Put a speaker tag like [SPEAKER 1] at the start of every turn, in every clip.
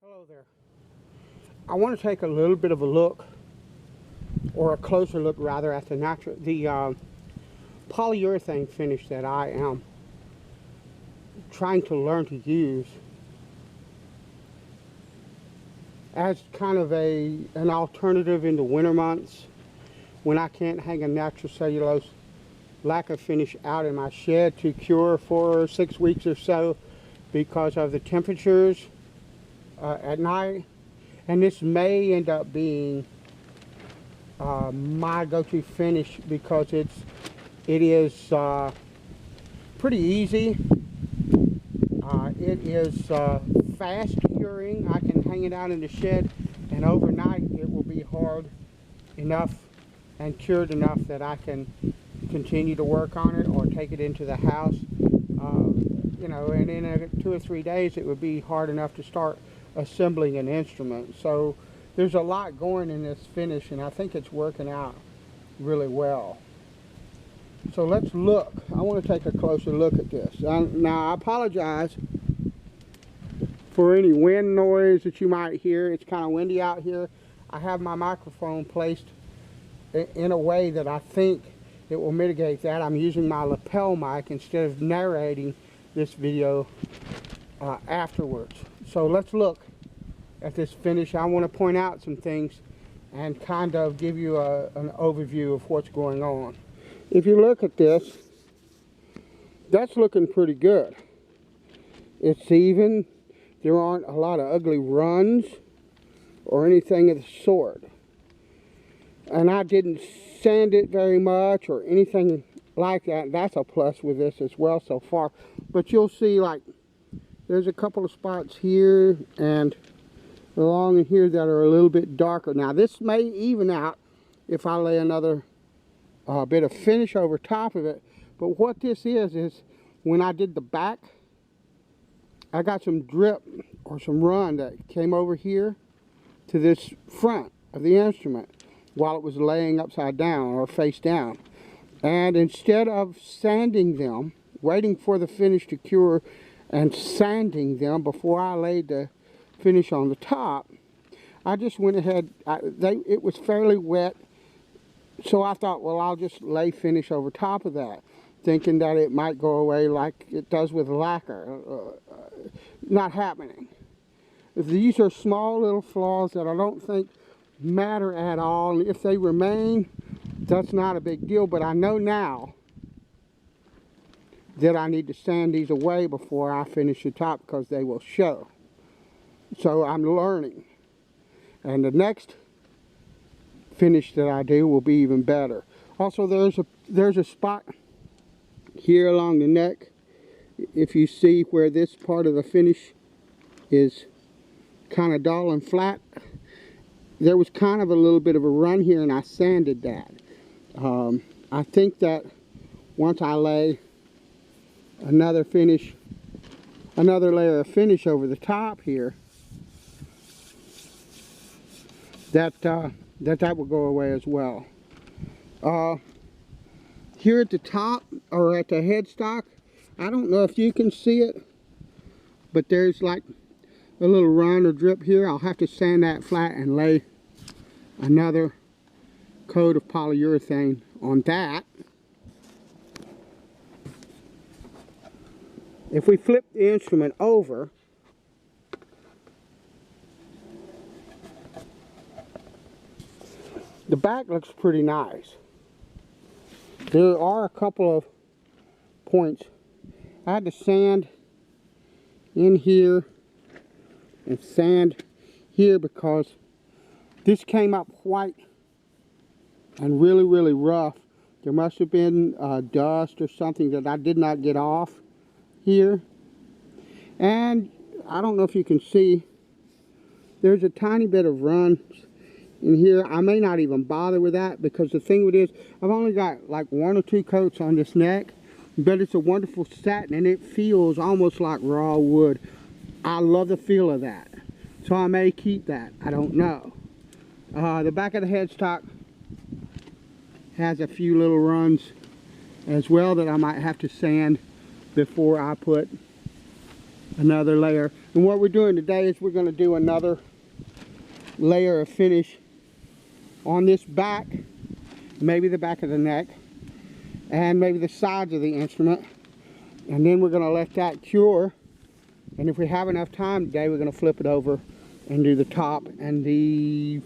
[SPEAKER 1] Hello there. I want to take a little bit of a look, or a closer look rather, at the polyurethane finish that I am trying to learn to use as kind of an alternative in the winter months when I can't hang a natural cellulose lacquer finish out in my shed to cure for 6 weeks or so because of the temperatures at night. And this may end up being my go-to finish because it is pretty easy. It is fast curing. I can hang it out in the shed, and overnight it will be hard enough and cured enough that I can continue to work on it or take it into the house. You know, and in 2 or 3 days it would be hard enough to start assembling an instrument. So there's a lot going in this finish, and I think it's working out really well. So let's look. I want to take a closer look at this. Now I apologize for any wind noise that you might hear. It's kind of windy out here. I have my microphone placed in a way that I think it will mitigate that. I'm using my lapel mic instead of narrating this video afterwards. So let's look at this finish. I want to point out some things and kind of give you an overview of what's going on. If you look at this, that's looking pretty good. It's even. There aren't a lot of ugly runs or anything of the sort. And I didn't sand it very much or anything like that. That's a plus with this as well so far. But you'll see, like, there's a couple of spots here and along in here that are a little bit darker. Now this may even out if I lay another bit of finish over top of it. But what this is when I did the back, I got some drip or some run that came over here to this front of the instrument while it was laying upside down or face down. And instead of sanding them, waiting for the finish to cure and sanding them before I laid the finish on the top, I just went ahead. It was fairly wet, so I thought, well, I'll just lay finish over top of that, thinking that it might go away like it does with lacquer. Not happening. These are small little flaws that I don't think matter at all. If they remain, that's not a big deal, but I know now that I need to sand these away before I finish the top because they will show. So I'm learning, and the next finish that I do will be even better. Also, there's a spot here along the neck. If you see where this part of the finish is kind of dull and flat, there was kind of a little bit of a run here, and I sanded that. I think that once I lay another layer of finish over the top here, that will go away as well. Here at the top, or at the headstock, I don't know if you can see it, but there's like a little run or drip here. I'll have to sand that flat and lay another coat of polyurethane on that. If we flip the instrument over, the back looks pretty nice. There are a couple of points. I had to sand in here and sand here because this came up white and really, really rough. There must have been dust or something that I did not get off here. And I don't know if you can see, there's a tiny bit of runs in here. I may not even bother with that because the thing with this, I've only got like 1 or 2 coats on this neck, but it's a wonderful satin and it feels almost like raw wood. I love the feel of that, so I may keep that. I don't know. The back of the headstock has a few little runs as well that I might have to sand before I put another layer. And what we're doing today is we're going to do another layer of finish on this back, maybe the back of the neck, and maybe the sides of the instrument. And then we're going to let that cure. And if we have enough time today, we're going to flip it over and do the top and the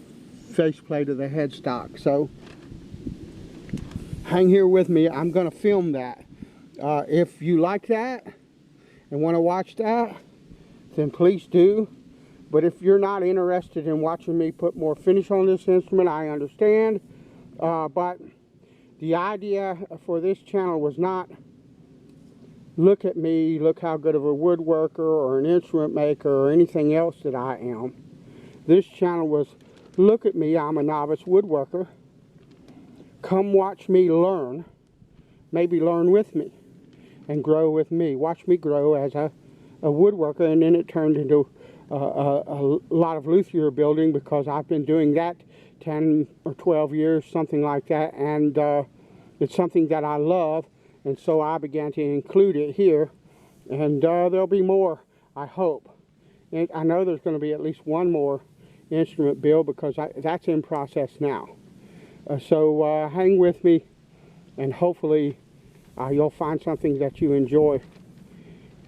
[SPEAKER 1] faceplate of the headstock. So hang here with me. I'm going to film that. If you like that and want to watch that, then please do. But if you're not interested in watching me put more finish on this instrument, I understand. But the idea for this channel was not look at me, look how good of a woodworker or an instrument maker or anything else that I am. This channel was look at me, I'm a novice woodworker. Come watch me learn, maybe learn with me and grow with me. Watch me grow as a woodworker. And then it turned into a lot of luthier building, because I've been doing that 10 or 12 years, something like that, and it's something that I love, and so I began to include it here, and there'll be more, I hope. And I know there's going to be at least one more instrument build, because that's in process now. So hang with me, and hopefully you'll find something that you enjoy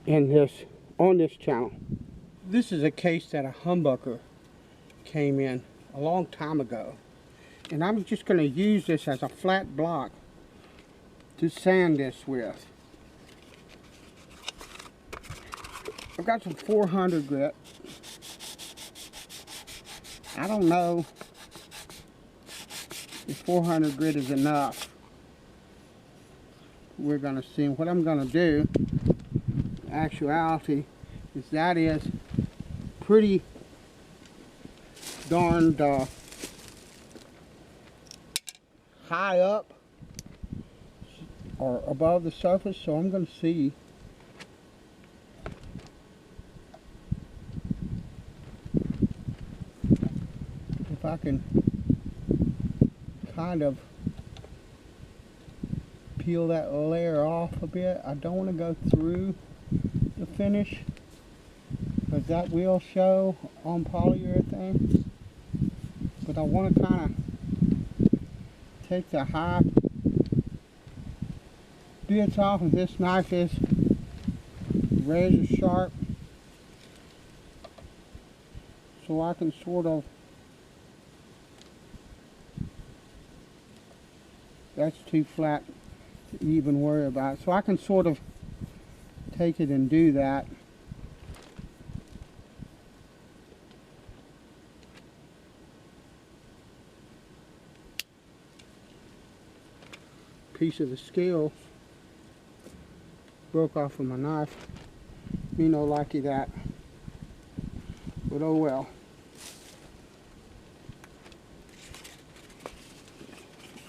[SPEAKER 1] on this channel. This is a case that a humbucker came in a long time ago, and I'm just going to use this as a flat block to sand this with. I've got some 400 grit. I don't know if 400 grit is enough. We're going to see. What I'm going to do, in actuality, is that is pretty darned high up or above the surface, so I'm going to see if I can kind of peel that layer off a bit. I don't want to go through the finish, because that will show on polyurethane, but I want to kind of take the high bits off, and this knife is razor sharp, so I can sort of, that's too flat to even worry about, so I can sort of take it and do that. Piece of the scale broke off of my knife. Me no likey that, but oh well.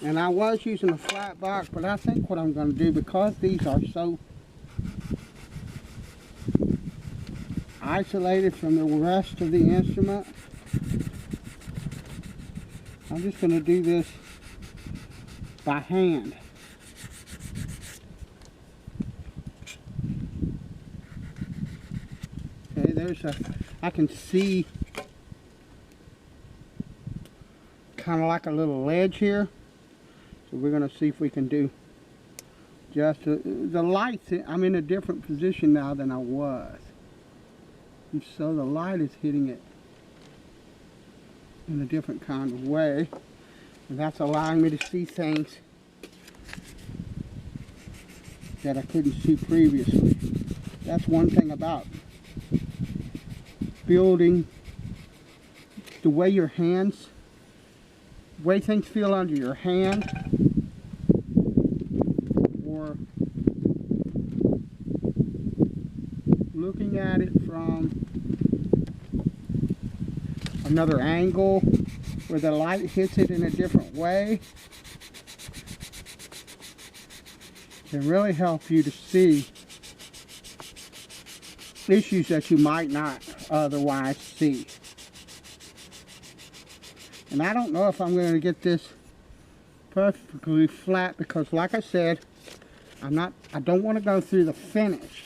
[SPEAKER 1] And I was using a flat box, but I think what I'm going to do, because these are so isolated from the rest of the instrument, I'm just going to do this by hand. Okay, there's I can see kind of like a little ledge here. So we're going to see if we can do just the lights. I'm in a different position now than I was. And so the light is hitting it in a different kind of way. And that's allowing me to see things that I couldn't see previously. That's one thing about building, the way your hands, the way things feel under your hand, or looking at it from another angle where the light hits it in a different way, can really help you to see issues that you might not otherwise see. And I don't know if I'm going to get this perfectly flat, because like I said, I don't want to go through the finish,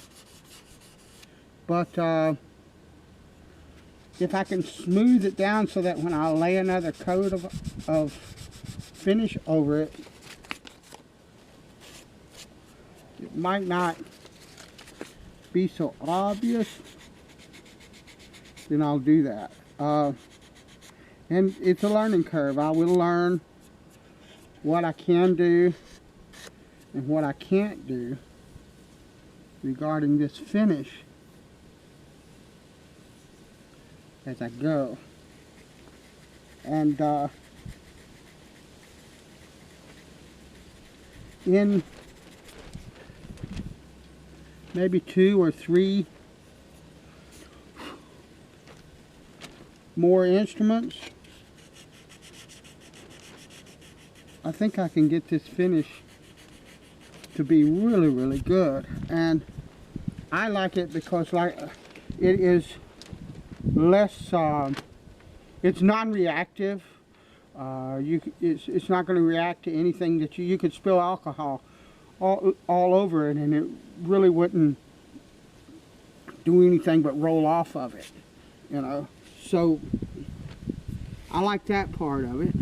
[SPEAKER 1] but if I can smooth it down so that when I lay another coat of finish over it, it might not be so obvious, then I'll do that. And it's a learning curve. I will learn what I can do and what I can't do regarding this finish as I go. And in maybe 2 or 3 more instruments, I think I can get this finish to be really, really good. And I like it because it is less, it's non-reactive. It's not going to react to anything that you could spill alcohol all over it, and it really wouldn't do anything but roll off of it, you know. So I like that part of it,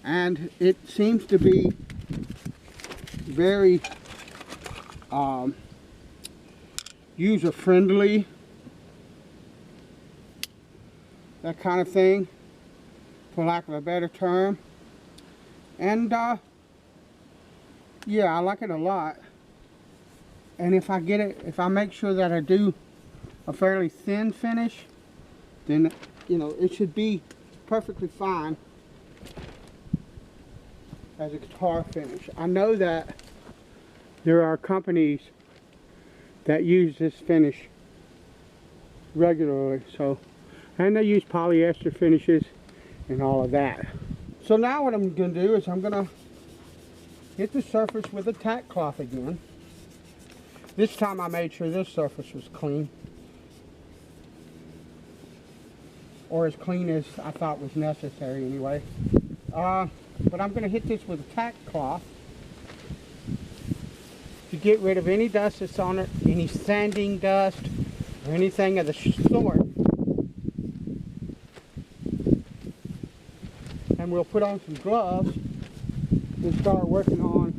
[SPEAKER 1] and it seems to be very user-friendly, that kind of thing, for lack of a better term. And yeah, I like it a lot. And if I get it, if I make sure that I do a fairly thin finish, then, you know, it should be perfectly fine as a guitar finish. I know that there are companies that use this finish regularly, so, and they use polyester finishes and all of that. So now what I'm going to do is I'm going to hit the surface with a tack cloth again. This time I made sure this surface was clean, or as clean as I thought was necessary anyway. But I'm going to hit this with a tack cloth to get rid of any dust that's on it, any sanding dust or anything of the sort. And we'll put on some gloves and start working on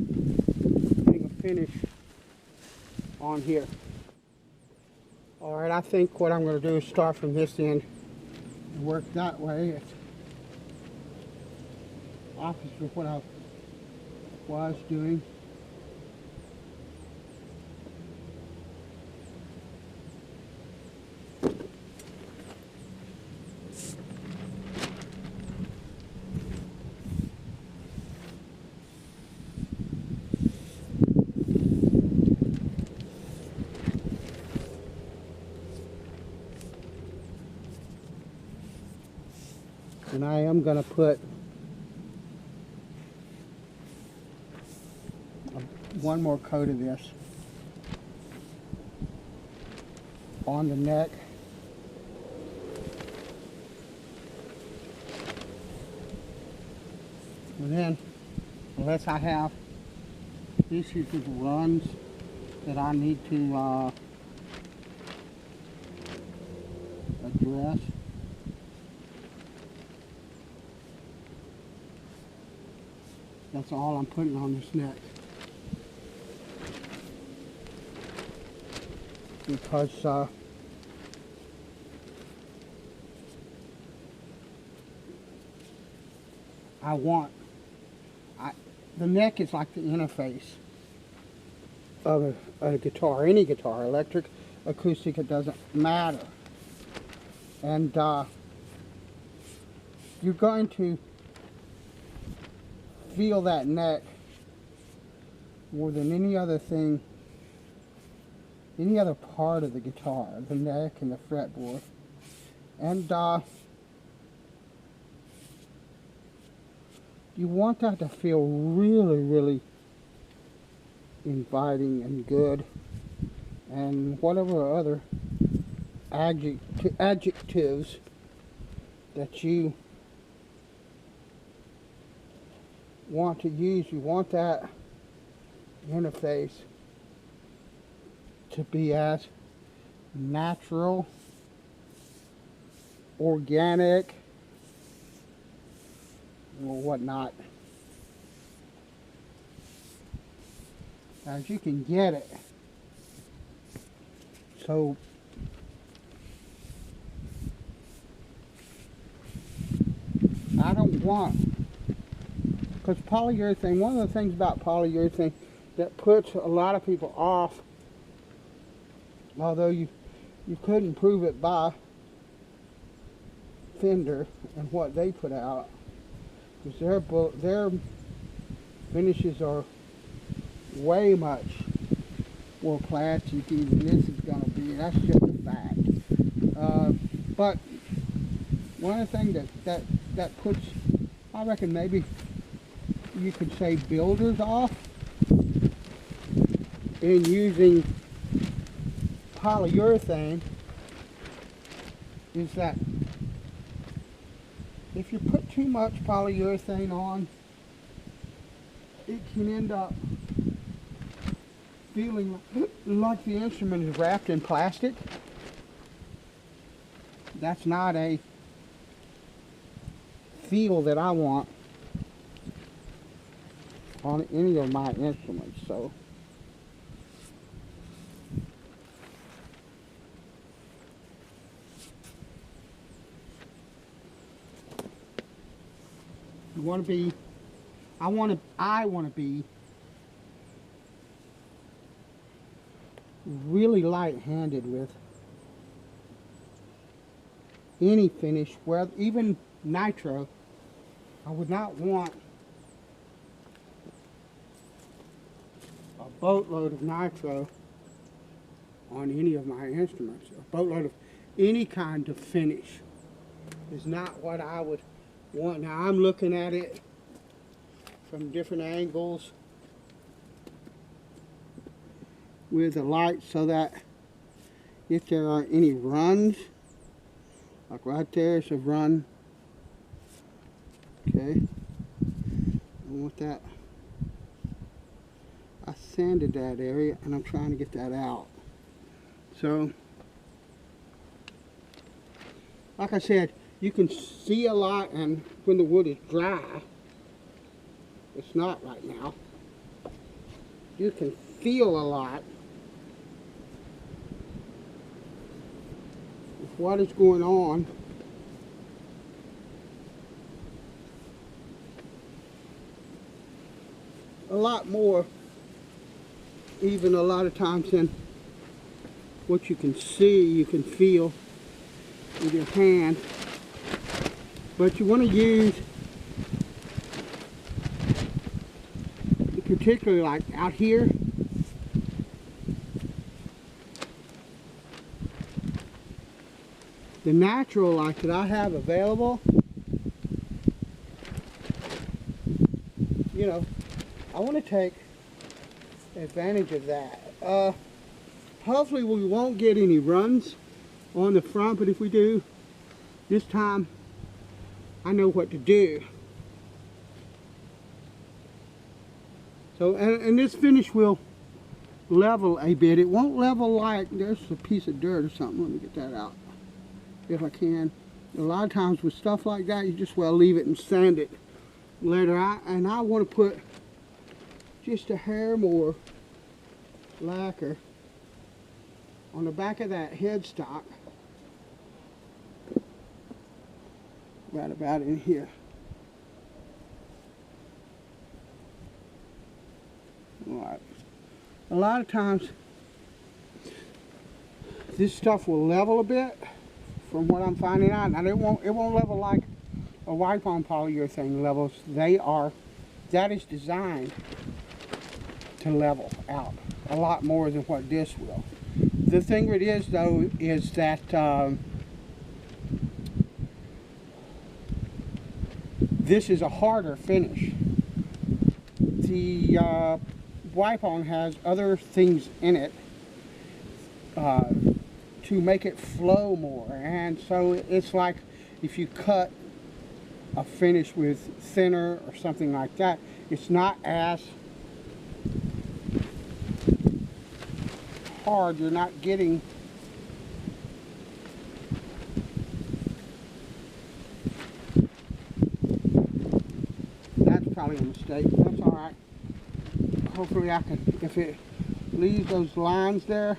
[SPEAKER 1] getting a finish on here. Alright, I think what I'm going to do is start from this end and work that way. It's opposite of what I was doing. And I am going to put one more coat of this on the neck. And then, unless I have issues with runs that I need to address, that's all I'm putting on this neck. Because the neck is like the interface of a guitar, any guitar, electric, acoustic, it doesn't matter. And you're going to feel that neck more than any other thing, any other part of the guitar, the neck and the fretboard. And you want that to feel really, really inviting and good, and whatever other adjectives that you want to use. You want that interface to be as natural organic or whatnot as you can get it. So I don't want, because polyurethane, one of the things about polyurethane that puts a lot of people off, although you couldn't prove it by Fender and what they put out, because their finishes are way much more plasticky than this is going to be. That's just a fact. But one of the things that puts, I reckon maybe you could say, builders off in using polyurethane is that if you put too much polyurethane on, it can end up feeling like the instrument is wrapped in plastic. That's not a feel that I want on any of my instruments. So you want to be, I want to be really light-handed with any finish, where even nitro. I would not want a boatload of nitro on any of my instruments. A boatload of any kind of finish is not what I would want. Now I'm looking at it from different angles with the light, so that if there are any runs, like right there's a run, okay, I want that. I sanded that area and I'm trying to get that out. So like I said, you can see a lot, and when the wood is dry, it's not right now, you can feel a lot with what is going on. A lot more, even a lot of times, than what you can see, you can feel with your hand. But you want to use, particularly like out here, the natural light that I have available. You know, I want to take advantage of that. Hopefully we won't get any runs on the front, but if we do, this time I know what to do. So, and this finish will level a bit. It won't level like, there's a piece of dirt or something. Let me get that out if I can. A lot of times with stuff like that, you just well leave it and sand it later. And I want to put just a hair more lacquer on the back of that headstock, right about in here. Alright. A lot of times this stuff will level a bit from what I'm finding out. Now it won't level like a wipe-on polyurethane levels. That is designed to level out a lot more than what this will. The thing with it is, though, is that this is a harder finish. The wipe-on has other things in it to make it flow more, and so it's like if you cut a finish with thinner or something like that, it's not as hard. You're not getting probably a mistake. That's all right. Hopefully I can, if it leaves those lines there,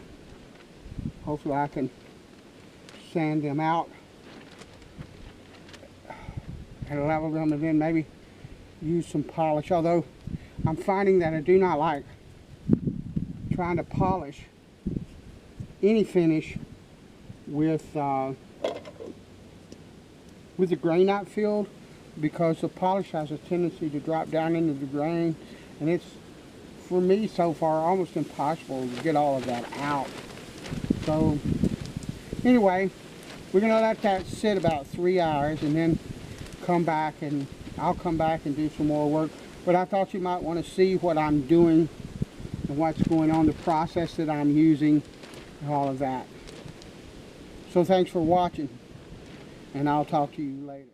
[SPEAKER 1] hopefully I can sand them out and level them, and then maybe use some polish. Although I'm finding that I do not like trying to polish any finish with the grain not filled, because the polish has a tendency to drop down into the grain, and it's, for me so far, almost impossible to get all of that out. So anyway, we're going to let that sit about 3 hours and then come back, and I'll come back and do some more work. But I thought you might want to see what I'm doing and what's going on, the process that I'm using, and all of that. So thanks for watching, and I'll talk to you later.